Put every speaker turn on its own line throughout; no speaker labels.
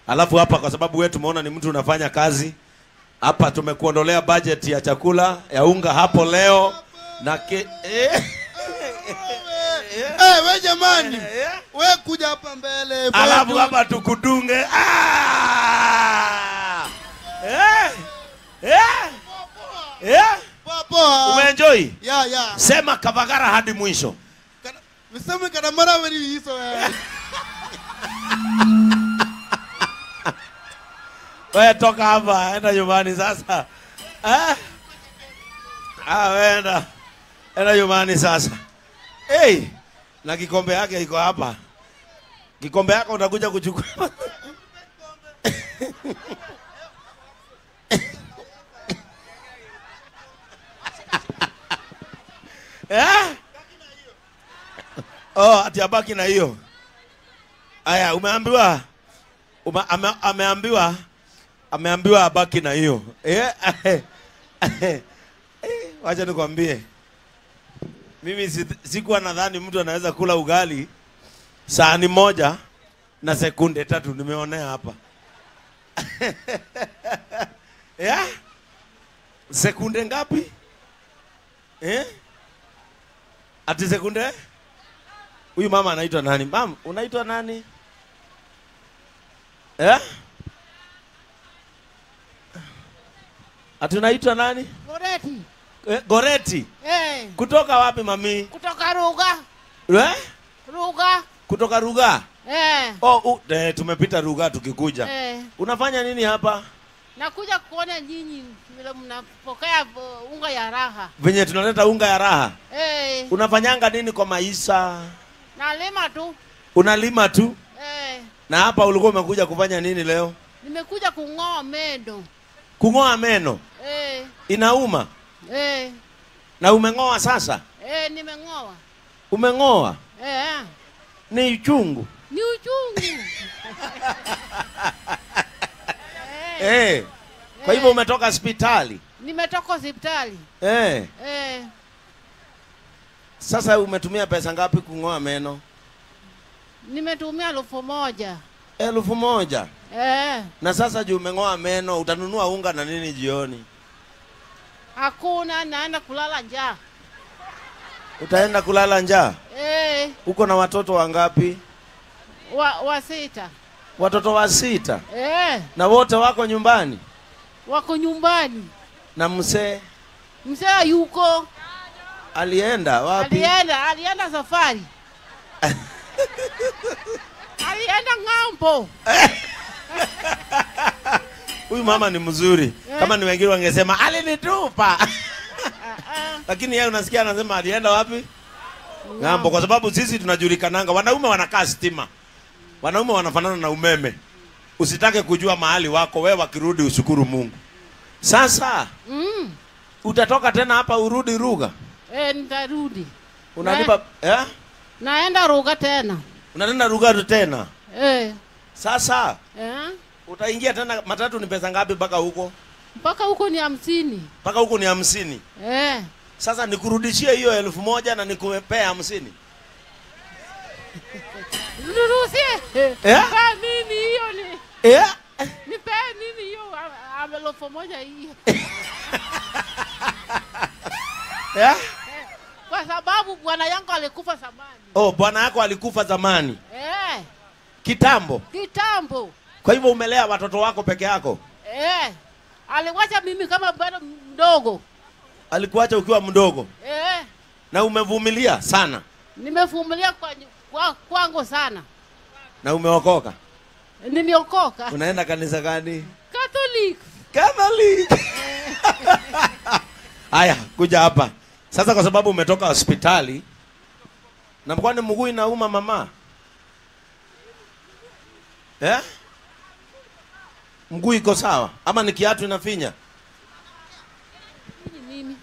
Alafu hapa kwa sababu wewe tumeona ni mtu unafanya kazi hapa, tumekuondolea budget ya chakula ya unga hapo leo na
we jamani, we kuja hapa mbele.
Alafu hapa tukudunge.
Poa.
Umeenjoy?
Yeah.
Sema Kavagara hadi mwisho.
Mseme Kadamara wewe hizo wewe.
Wewe toka hapa, enda nyumbani sasa. Enda nyumbani sasa. Na kikombe yake iko hapa. Kikombe yako utakuja kuchukua. Ati abaki na hiyo. Aya, umeambiwa ameambiwa abaki na hiyo. Wacha nikwambie. Mimi sikuwa nadhani mtu anaweza kula ugali sahani moja na sekunde 3. Nimeonea hapa. Sekunde ngapi? Ati sekunde? Huyu mama anaitwa nani? Mama, unaitwa nani? Ati unaitwa nani?
Goreti.
Goreti? Kutoka wapi mami?
Kutoka Ruga. Ruga.
Kutoka Ruga? Tumepita Ruga tukikuja. Unafanya nini hapa?
Nakuja kuona nyinyi vile mnapokea unga ya raha.
Venye tunaleta unga ya raha?
Unafanyanga
nini kwa maisha?
Nalima tu.
Unalima tu? Na hapa ulikuwa umekuja kufanya nini leo?
Nimekuja kung'oa meno.
Kung'oa meno? Inauma? Na umeng'oa sasa?
Nimeng'oa.
Umeng'oa? Ni uchungu?
Ni uchungu.
Kwa hivyo umetoka hospitali?
Nimetoka hospitali.
Sasa umetumia pesa ngapi kung'oa meno?
Nimetumia 1,000.
1,000? Na sasa juu umeng'oa meno utanunua unga na nini jioni?
Hakuna, naenda kulala njaa.
Utaenda kulala njaa? Uko na watoto wangapi?
Wa 6.
Watoto wa 6? Na wote wako nyumbani?
Wako nyumbani.
Na mzee?
Mzee yuko.
Alienda wapi?
Alienda safari. Alienda ng'ambo.
Huyu mama ni mzuri. Kama ni wengine wangesema alinitupa. Lakini yeye unasikia anasema alienda wapi? Ng'ambo, kwa sababu sisi tunajulikananga wanaume wanakaa stima. Wanaume wanafanana na umeme. Usitake kujua mahali wako, wewe wakirudi ushukuru Mungu. Sasa utatoka tena hapa urudi Ruga?
Nitarudi.
Unanipa
Naenda Ruga tena.
Unaenda Ruga tena? Sasa utaingia tena matatu ni pesa ngapi mpaka huko?
Mpaka huko ni 50.
Mpaka huko ni 50? Sasa nikurudishie hiyo 1,000 na nikupea 50.
Niruhusie. Kwa nini hiyo ni? Nipe nini hiyo 1,000 hiyo? Kwa sababu bwana yangu alikufa zamani.
Bwana yako alikufa zamani? Kitambo?
Kitambo.
Kwa hivyo umelea watoto wako peke yako?
Aliwacha mimi kama bado mdogo.
Alikuacha ukiwa mdogo?
Na
umevumilia sana?
Nimevumilia kwangu sana.
Na umeokoka?
Nimeokoka.
Unaenda kanisa gani?
Catholic.
Haya, kuja hapa. Sasa kwa sababu umetoka hospitali, na mkwani mguu inauma mama? Mguu iko sawa? Ama ni kiatu inafinya?
Nini?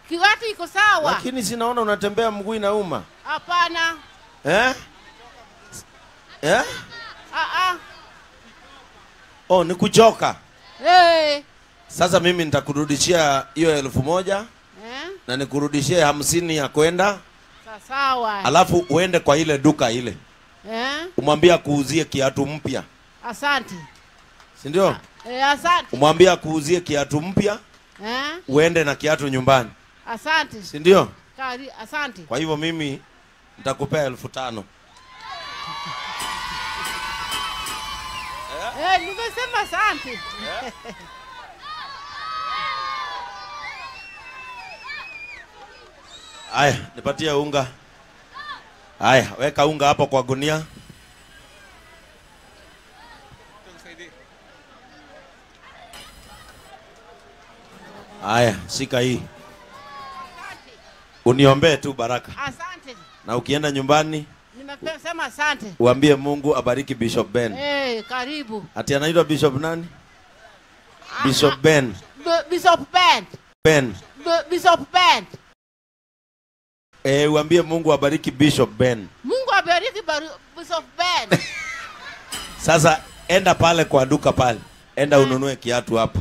Kiatu
iko sawa.
Lakini sinaona unatembea mguu inauma.
Hapana.
Ni kuchoka. Sasa mimi nitakurudishia hiyo 1,000 na nikurudishie 50 ya kwenda.
Sawa.
Alafu uende kwa ile duka ile. Umwambie akuuzie kiatu mpya.
Asante.
Si ndio?
Asante.
Umwambie akuuzie kiatu mpya. Uende na kiatu nyumbani.
Asante.
Si ndio?
Asante.
Kwa hivyo mimi nitakupea 5,000.
Nimesema asante.
Aya, nipatie unga. Aya, weka unga hapo kwa gunia. Aya, shika hii. Uniombee tu baraka.
Asante.
Na ukienda nyumbani,
nimesema asante.
Uambie Mungu abariki Bishop Ben.
Karibu.
Ati anaitwa Bishop nani? Bishop Ben.
Bishop Ben.
Ben.
Bishop Ben.
Uambie Mungu abariki Bishop Ben.
Mungu abariki Bishop Ben.
Sasa enda pale kwa duka pale. Enda ununue kiatu hapo.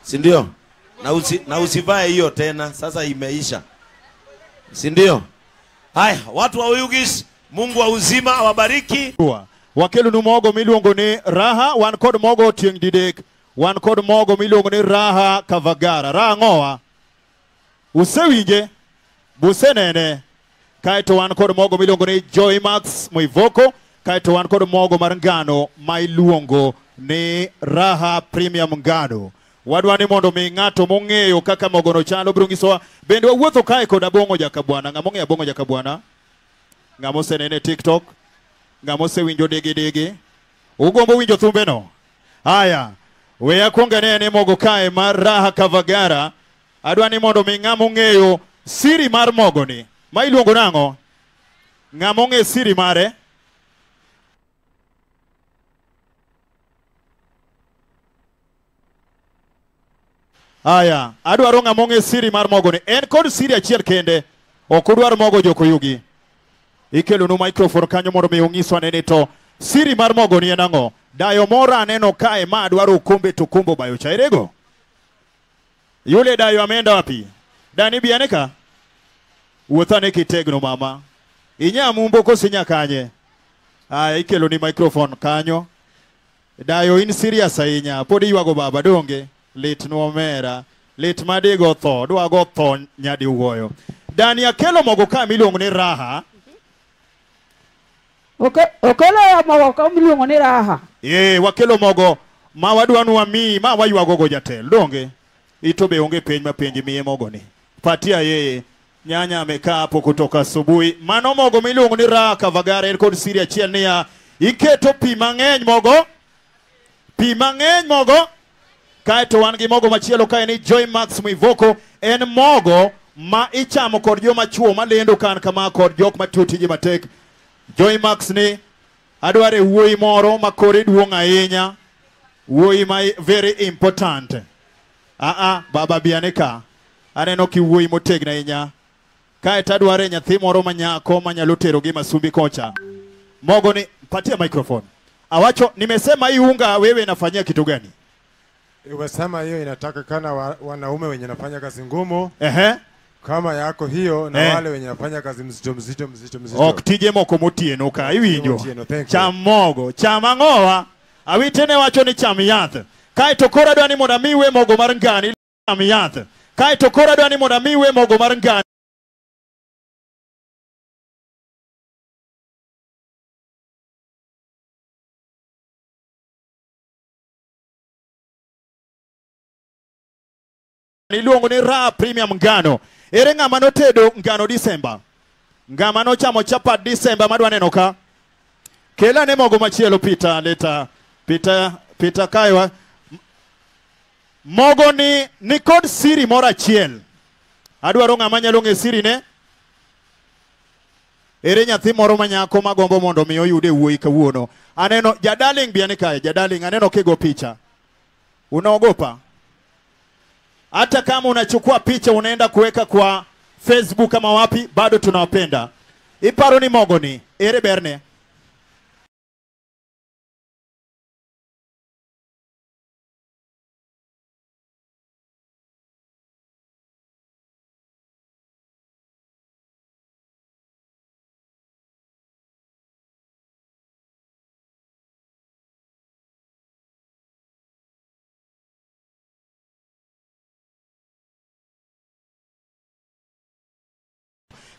Si ndio? Na usivae hiyo tena. Sasa imeisha. Si ndio? Haya, watu wa Uyugis, Mungu wa uzima awabariki.
Wakelu numogo miluongo ni Raha, wan kod mogo tieng didek, wan kod mogo miluongo ni Raha Kavagara. Raha ngowa. Usewinje, busenene. Kaito wan kod mogo miluongo ni Joy Max Moivoko, kaito wan kod mogo mar ngano mailuongo ni Raha Premium ngano. Wadwani mondo mi ng'ato mong'eyo kaka mogo no chalo biro nyisowa. Bende wawuotho kae kod Abong'o Jakabwana. Ng'ama ong'eyo Abong'o Jakabwana? Ng'ama osenene TikTok? Ng'ama osewinjo digi? Ugombo winjo thumbe no? Haya, we akwonga nene mogo kae mar Raha Kavagara. Adwani mondo mi ng'ama ong'eyo siri mar mogo ni. Ma iluongo nang'o? Ng'ama ong'e siri mare? Aya, adwaro ng'ama ong'e siri mar mogo ni. En kod siri achiel kende. Ok udwar mogo jokoyugi. Ikelo no microphone kanyo mondo mi ong'iswa nene to siri mar mogo ni en ang'o? Dayo moro aneno kae ma adwaro okombe to kombo bayo chairego. Yule dayo ameenda wapi? Dani biane ka? Wuothane kitegno mama. Inya mumbo kosi nyakanye. Aya, ikelo ni microphone kanyo. Dayo in serious ahinya. Podi yuago baba donge. Lit nuomera. Lit madego tho. Duago tho nyadi uwoyo. Dani akelo mogo ka miluongo ni Raha.
Okelo mogo ka miluongo ni Raha.
Wakelo mogo ma wadwanu wami ma waywago go jatel. Donge. Itobe onge penj ma penji miye mogo ni. Patia yeye. Nyanya amekaa hapo kutoka asubuhi. Mano mogo miluongo ni Raha Kavagara en kod siri achiel niya. Iketo pi mang'eny mogo. Pi mang'eny mogo. Kaeto wan gi mogo machielo kae ni Joy Max Moivoko. En mogo ma ichamo kod joma chuo malendo kan kama kod jok matiyo tije matek. Joy Max ni adware wuoyi moro ma kore duong' ahinya. Wuoyi ma very important. Baba biane ka. Aneno ki wuoyi motegna ahinya. Kaeto adware nyathi moro manyako manyalo tero gi Masumbi kocha. Mogo ni patia microphone. Awacho nimesema hii unga wewe inafanyia kitu gani?
Umesema hiyo inataka kana wanaume wenye nafanya kazi ngumu.
Kama
yako hiyo na wale wenye nafanya kazi mzito.
Oktije moko motieno ka iwinjo. Cham mogo, cham ang'owa. Awitene wacho ni cham yath. Kaeto koro adwani mondo miwe mogo mar ngano cham yath. Kaeto koro adwani mondo miwe mogo mar ngano. Niluongo ni Raha Premium ngano. Ere ng'ama notedo ngano Disemba? Ng'ama nochamo chapat Disemba madwa neno ka? Kela ne mogo machielo Peter leta. Peter kaiwa. Mogo ni kod siri moro achiel. Adwaro ng'ama nyalo ng'e siri ne? Ere nyathi moro manyako magombo mondo mi oyude wuoyi kawuono. Aneno Jadaling biane kae, Jadaling aneno kigo picha. Unaogopa? Hata kama unachukua picha unaenda kuweka kwa Facebook kama wapi, bado tunawapenda. Iparo ni mogo ni. Ere berne.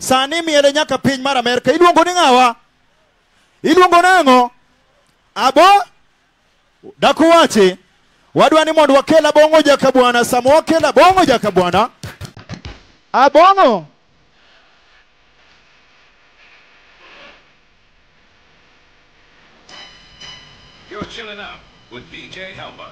Sani miele nyaka piny mar Amerika. Iluongo ni ng'awa? Iluongo nang'o? Abo? Dakuwachi. Wadwa ni mondo wakel abong'o jaka bwana. Samo wakel abong'o jaka bwana. Abong'o.
You're chilling out with DJ Helmer.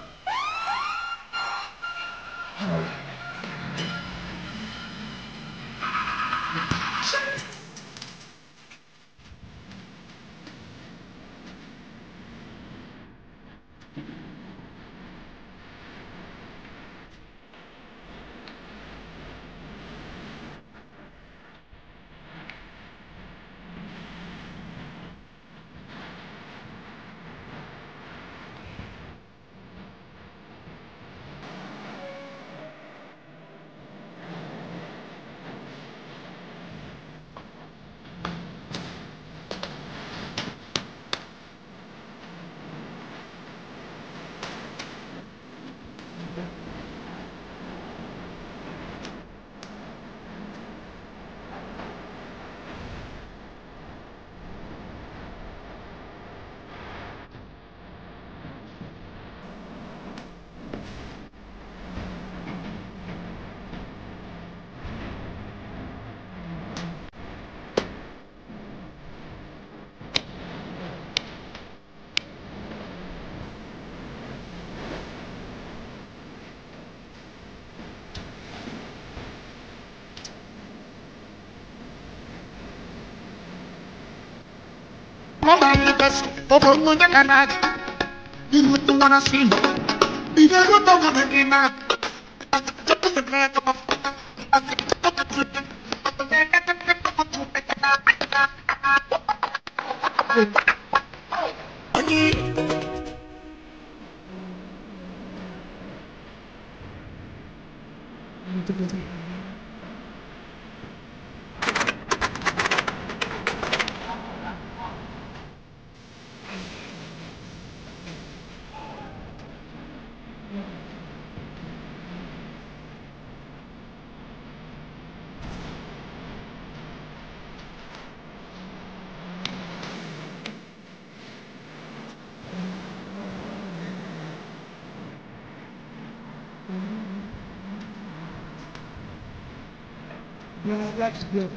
That's good.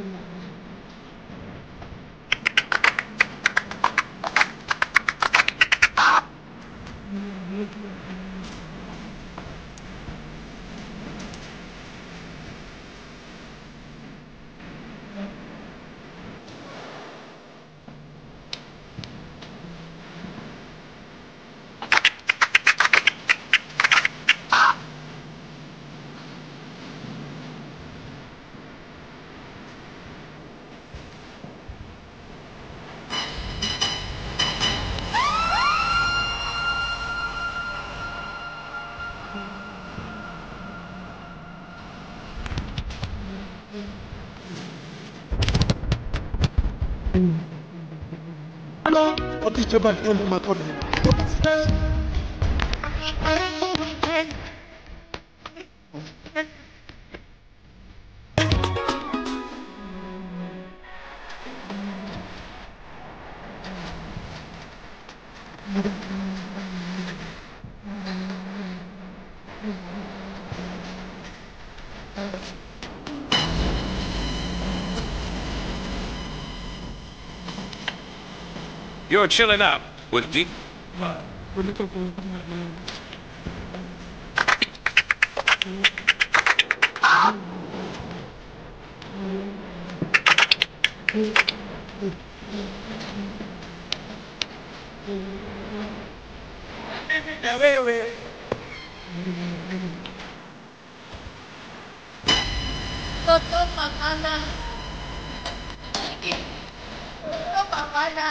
Hello, what is your name, Matone?
You're chilling out with D.
Toto makana. Toto makana.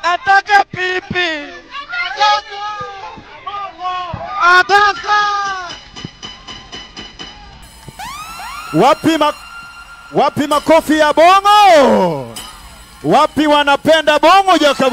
Nataka pipi. Ataka.
Wapi makofi ya bongo? Wapi wanapenda bongo Jakabu?